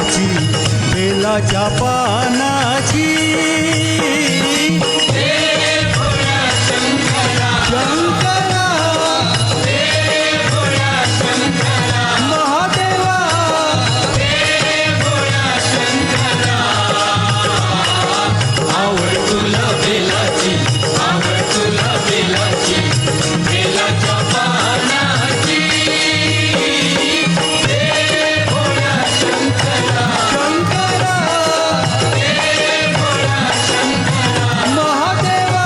बेलाची बेलाच्या पानाची शंकरा महादेवा आवड तुला बेलाची आवड तुला बेलाची बेलाच्या पानाची शंकरा महादेवा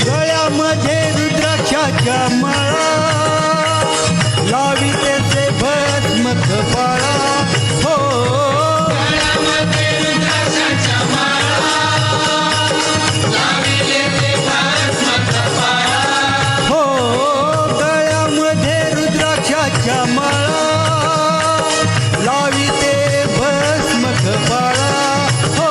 गळ्यामध्ये रुद्राक्षाच्या माळा लाविते ते भस्म कपाळा हो हो गळ्यामध्ये रुद्राक्षाच्या माळा लाविते भस्म कपाळा हो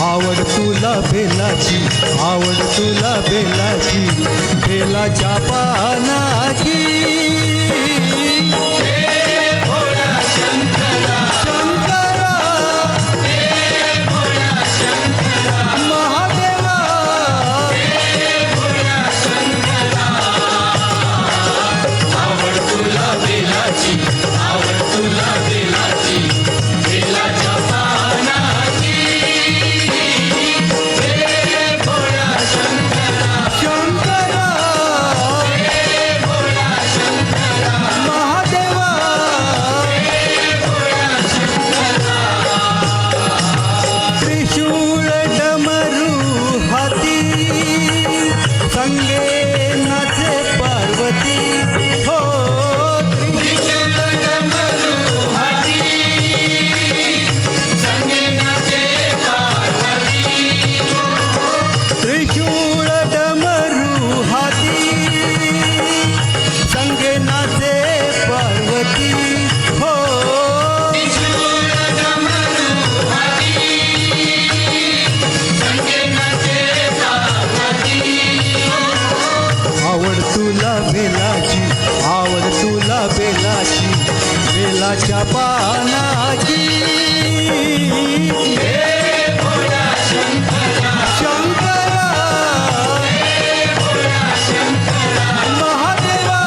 आवड तुला बेलाची आवड तुला बेलाची बेलाच्या पानाची शंकरा महादेवा आवड तुला बेलाची आवड तुला बेलाची बेलाच्या पानाची शंकरा महादेवा त्रिशूळ डमरू हाती संगे नाचे पार्वती हो त्रिशूळ डमरू हाती संगे नाचे पार्वती त्रिशूळ डमरू हाती संगे नाचे पार्वती हो आवड तुला बेलाची आवड तुला बेलाची बेलाच्या पानाची शंकरा महादेवा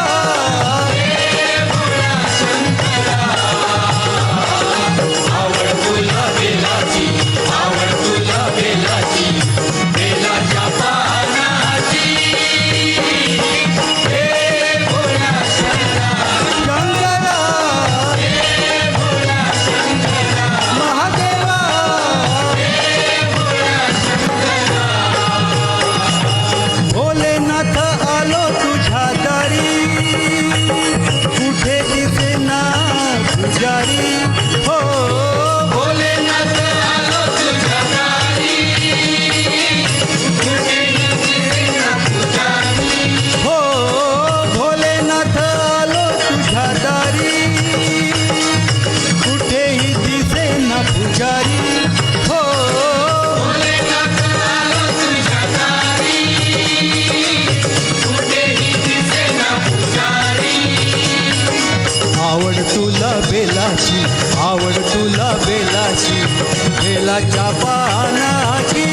आवड तुला बेलाची आवड तुला बेलाची बेलाच्या पानाची शंकरा महादेवा भोलेनाथ आलो तुझ्या दारी कुठे दिसेना पुजारी हो भोलेनाथ आलो तुझ्या दारी हो भोलेनाथ आलो तुझ्या दारी कुठेही दिसेना पुजारी हो आवड तुला बेलाची आवड तुला बेलाची बेलाच्या पानाची